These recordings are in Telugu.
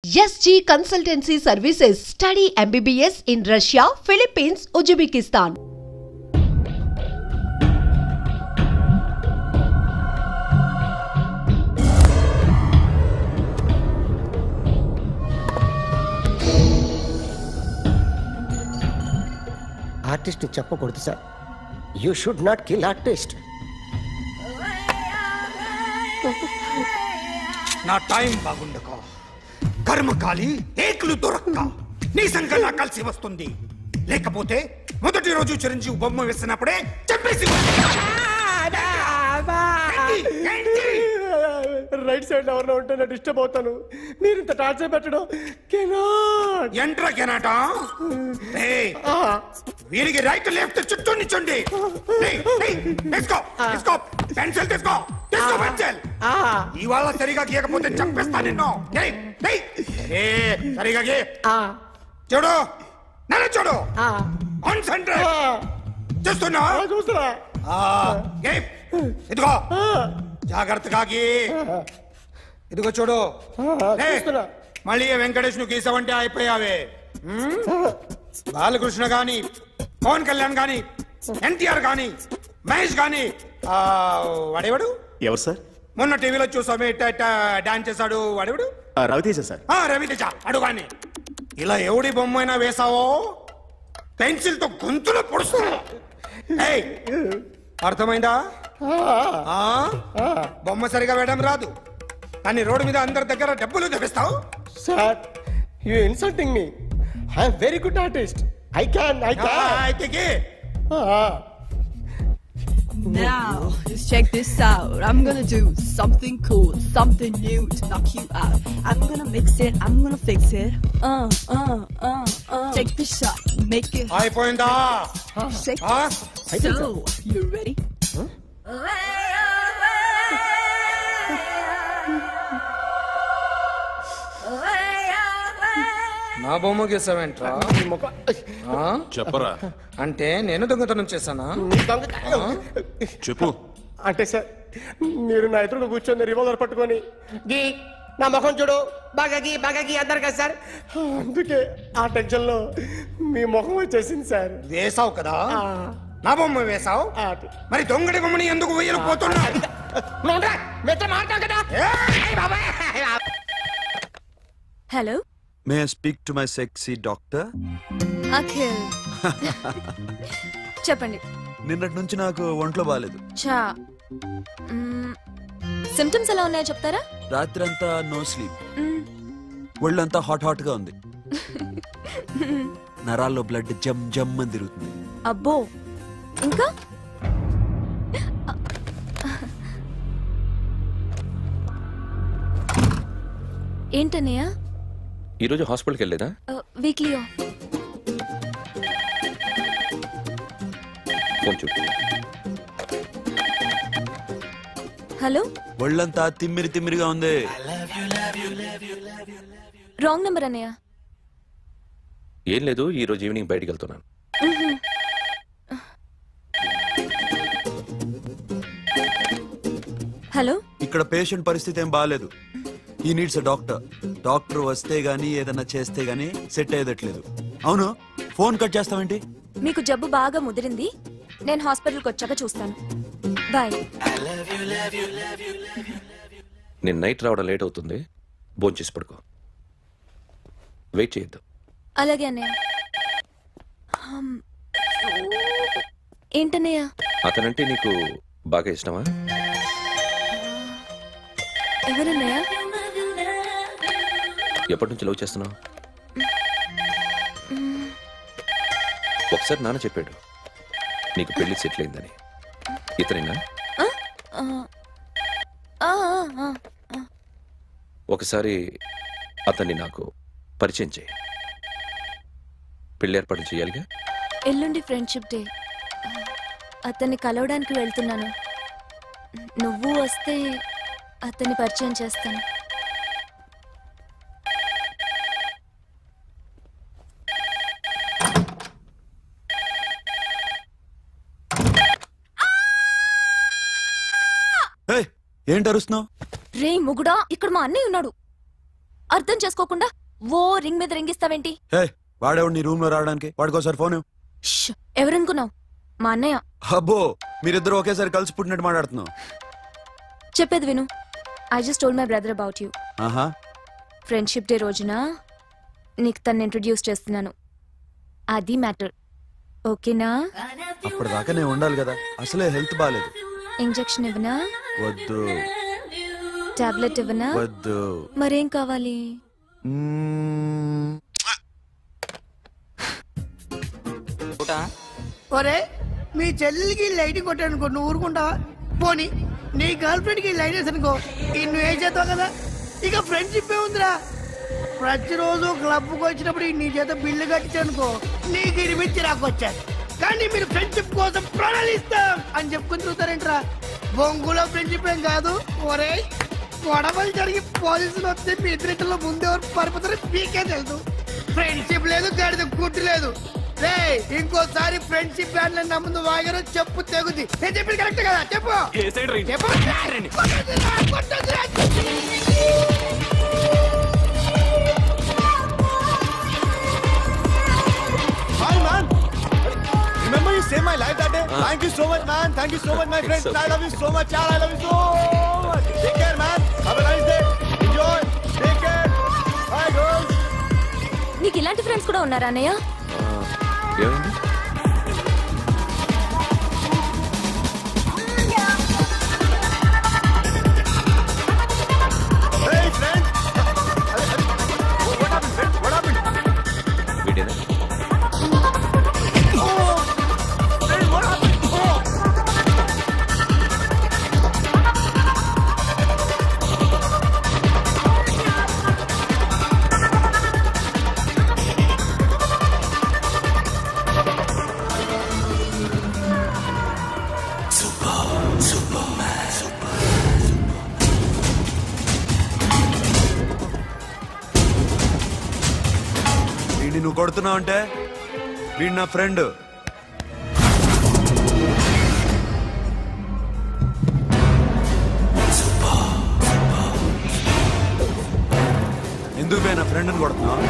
SG Consultancy Services. Study MBBS in Russia, Philippines, Uzbekistan. Artist చెప్పకూడదు sir. You should not kill artist. నా టైం బాగుండకో, కర్మకాలి ఏకులు దొరక్క నీ సంఘం నా కలిసి వస్తుంది. లేకపోతే మొదటి రోజు చిరంజీవి బొమ్మ వేసినప్పుడే చెప్పేసి రైట్ సైడ్ ఎవరిలో ఉంటే నేను డిస్టర్బ్ అవుతాను. మీరు ఇంత టార్చర్ పెట్టడం ఎంట్రా కెనాటా. వీరికి రైట్ లెఫ్ట్ చుట్టూ నిచ్చండి. పెన్సిల్ తీసుకో, తీసుకో పెన్సిల్. ఇవాళ సరిగా గీయకపోతే చంపేస్తా నిన్ను. సరిగా గీ. చూడు, నన్ను చూడు. కాన్సంట్రేట్ చూస్తున్నా. ఇదిగో జాగ్రత్తగా గీ. ఇదిగో చూడు. మళ్ళీ వెంకటేష్ ను గీసావంటే అయిపోయావే. బాలకృష్ణ గాని, పవన్ కళ్యాణ్ గాని, ఎన్టీఆర్ గాని, మహేష్ గాని, వాడేవాడు ఎవరు సార్? మొన్న టీవీలో చూసామే డాన్స్ చేశాడు వాడేవాడు? రవితేజ సార్. రవితేజ అడుగాని. ఇలా ఎవడి బొమ్మైనా వేసావో పెన్సిల్ తో గొంతులో పొడుస్తావు. అర్థమైందా? బొమ్మ సరిగా వేయడం రాదు కానీ రోడ్డు మీద అందరి దగ్గర డబ్బులు తెప్పిస్తావు. Sir, you insulting me. I am very good artist. I can. అయితే Now, just check this out. I'm gonna do something cool, something new to knock you out. I'm gonna mix it, I'm gonna fix it. Take the shot, make it. అయిపోయిందా? Shake it. So, you ready? నా బొమ్మ గీసావేంట్రా? చెప్పరా. అంటే నేను దొంగతనం చేశానా? చెప్పు. అంటే సార్, మీరు నా ఎదురుగా కూర్చొని రివాల్వర్ పట్టుకొని గీ నా ముఖం చూడు బాగా గీ అన్నారు కదా సార్. అందుకే ఆ టెన్షన్ లో మీ ముఖం వచ్చేసింది సార్. వేసావు కదా, నా బొమ్మ వేసావు. మరి దొంగడి బొమ్మని ఎందుకు వేయలేకపోతున్నా? Hello? May I speak to my sexy doctor? Akhil. చెప్పండి. నిన్నటి నుంచి నాకు ఒంట్లో బాలేదు. చా. సిమ్టమ్స్ ఎలా ఉన్నాయో చెప్తారా? రాత్రంతా నో స్లీప్. ఒళ్ళంతా హాట్ గా ఉంది. నరాల్లో బ్లడ్ జమ్ జమ్ అని తిరుగుతుంది. అబ్బో, ఇంకా? ఏంటన్నయ్య? ఈరోజు హాస్పిటల్కి వెళ్ళేదా? వీక్లీ ఫోన్ చూడు. హలో. ఒళ్ళంతా తిమ్మిరిగా ఉంది. రాంగ్ నెంబర్ అన్నయ్య. ఏం లేదు, ఈరోజు ఈవినింగ్ బయటికి వెళ్తున్నాను. హలో. ఇక్కడ పేషెంట్ పరిస్థితి ఏం బాగాలేదు. ఈ నీడ్స్ డాక్టర్. డాక్టర్ వస్తే గానీ ఏదన్నా చేస్తే గానీ సెట్ అయ్యేదట్లేదు. అవును, ఫోన్ కట్ చేస్తావేంటి? మీకు జబ్బు బాగా ముదిరింది, నేను హాస్పిటల్కి వచ్చాక చూస్తాను. బాయ్. నేను నైట్ రావడం లేట్ అవుతుంది, భోంచేసి పడుకో. వెయిట్ చేయొద్దు. అలాగే అన్నయ్య. ఏంటన్నయ్య? అతనంటే నీకు బాగా ఇష్టమా? ఎవరన్నయ్య? ఎప్పటి నుంచి లవ్ చేస్తున్నావు? ఒకసారి నాన్న చెప్పాడు నీకు పెళ్లి సెటిల్ అయిందని. ఇతనేనా? ఒకసారి అతన్ని నాకు పరిచయం చేయి. పెళ్లి ఏర్పాటు చేయాలిగా. ఎల్లుండి ఫ్రెండ్షిప్ డే. అతన్ని కలవడానికి వెళ్తున్నాను. నువ్వు వస్తే అతన్ని పరిచయం చేస్తాను. ఏంటి అరుస్తున్నావు? రే ముగుడా, ఇక్కడ మా అన్నయ్య ఉన్నాడు. అర్థం చేసుకోకుండా ఓ రింగ్ మీద రింగిస్తావేంటి? హే వాడేవాడు నీ రూమ్ లో రావడానికి? వాడికోసారి ఫోన్. ఎవరనుకున్నావు? మా అన్నయ్య. అబ్బో మీరిద్దరు ఒకేసారి కలిసి పుట్టినట్టు మాట్లాడుతున్నావు. చెప్పేది విను. I just told my brother about you. ఆహా. ఫ్రెండ్షిప్ డే రోజున నీకు తను ఇంట్రొడ్యూస్ చేస్తున్నాను. అది మ్యాటర్. ఓకేనా? అప్పటిదాకా నేను ఉండాలి కదా, అసలే హెల్త్ బాగాలేదు. ఇంజెక్షన్ ఇవ్వనా? వద్దు. టాబ్లెట్ ఇవ్వనా? వద్దు. మరేం కావాలి? ఒరే మీ చెల్లెలికి లైటింగ్ కొట్టానుకో, నువ్వు ఊరుకుంటావా? పోనీ నీ గర్ల్ ఫ్రెండ్ కి లైట్ వేసి అనుకో, నువ్వు ఏం చేస్తావు కదా? ఇక ఫ్రెండ్షిప్ ఏ ఉందిరా. ప్రతిరోజు క్లబ్కి వచ్చినప్పుడు నీ చేత బిల్లు కట్టించనుకో, నీకు ఇరిమిచ్చి రాకొచ్చాను. కానీ మీరు ఫ్రెండ్షిప్ కోసం ప్రాణాలు ఇస్తాం అని చెప్పుకుని తిరుగుతారేంట్రా? బొంగులో ఫ్రెండ్షిప్ ఏం కాదు. ఒరే గొడవలు జరిగి పోలీసులు వస్తే మీ ఇద్దరిలో ముందెవరు పరిపోతారో మీకే తెలుసు. ఫ్రెండ్షిప్ లేదు, గడిద గుడ్డు లేదు. రే ఇంకోసారి ఫ్రెండ్షిప్ బ్యాండ్ నమ్ముందు వాగారో చెప్పు తెగుద్ది. నేను చెప్పింది కరెక్ట్ కదా? చెప్పు. Remember you saved my life that day? Thank you so much, man. Thank you so much, my friend. I love you so much, yaar. I love you so much. Take care, man. Have a nice day. Enjoy. Take care. Bye, girls. నీకు ఇలాంటి ఫ్రెండ్స్ కూడా ఉన్నారా అన్నయ్య? ఏమైంది? Hey, friend. What happened, friend? What happened? వీడేనా? వీడిని నువ్వు కొడుతున్నావు అంటే వీడు నా ఫ్రెండ్. ఎందుకు నా ఫ్రెండ్ని కొడుతున్నావు?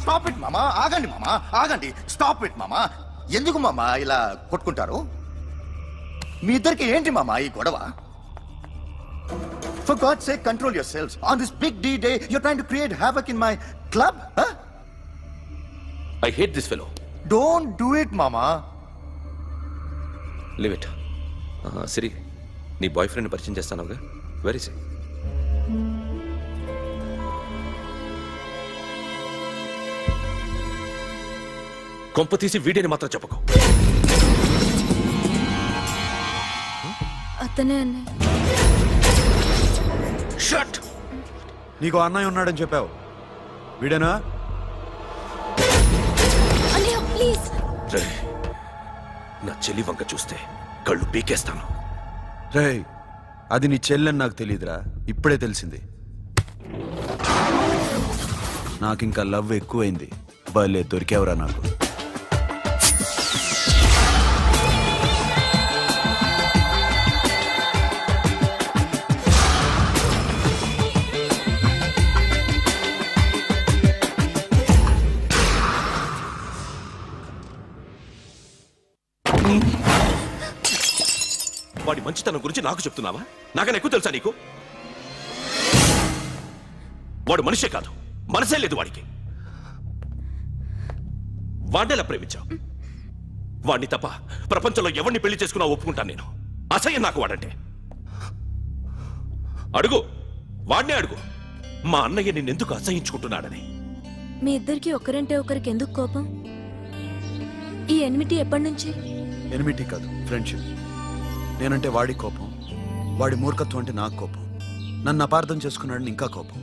స్టాప్ ఇట్ మామా. ఆగండి మామా, ఆగండి. స్టాప్ ఇట్ మామా. ఎందుకు మామా ఇలా కొట్టుకుంటారు? మీ ఇద్దరికి ఏంటి మామా ఈ గొడవ? For God's sake, control yourselves. On this big D day, you're trying to create havoc in my club? Huh? I hate this fellow. Don't do it, mama. Leave it. Siri, నీ బాయ్ ఫ్రెండ్ పరిచయం చేస్తానుగా. వెరీ సే. కొంప తీసి వీడియోని మాత్రం చెప్పకు. అతనే అన్నయ్య. షట్. నీకు అన్నయ్య ఉన్నాడని చెప్పావు, వీడేనా? అన్నయ్య ప్లీజ్. నా చెల్లి వంక చూస్తే కళ్ళు పీకేస్తాను. రే, అది నీ చెల్లెని నాకు తెలియదురా, ఇప్పుడే తెలిసింది. నాకింకా లవ్ ఎక్కువైంది. భలే దొరికేవరా నాకు. వాడి మంచితనం గురించి నాకు చెప్తున్నావా? నాకన్నా ఎక్కువ తెలుసా నీకు? వాడు మనిషే కాదు, మనసే లేదు వాడికి. వాడినెలా ప్రేమించావు? వాడిని తప్ప ప్రపంచంలో ఎవరిని పెళ్లి చేసుకున్నా ఒప్పుకుంటాను నేను. అసహ్యం నాకు వాడంటే. అడుగు, వాడినే అడుగు, మా అన్నయ్య నిన్నెందుకు అసహించుకుంటున్నాడని. మీ ఇద్దరికి ఒకరంటే ఒకరికి ఎందుకు కోపం? ఈ ఎనిమిటీ ఎప్పటి నుంచి? ఎనిమిటీ కాదు, ఫ్రెండ్షిప్. నేనంటే వాడి కోపం, వాడి మూర్ఖత్వం అంటే నాకు కోపం, నన్ను అపార్థం చేసుకున్నాడని ఇంకా కోపం.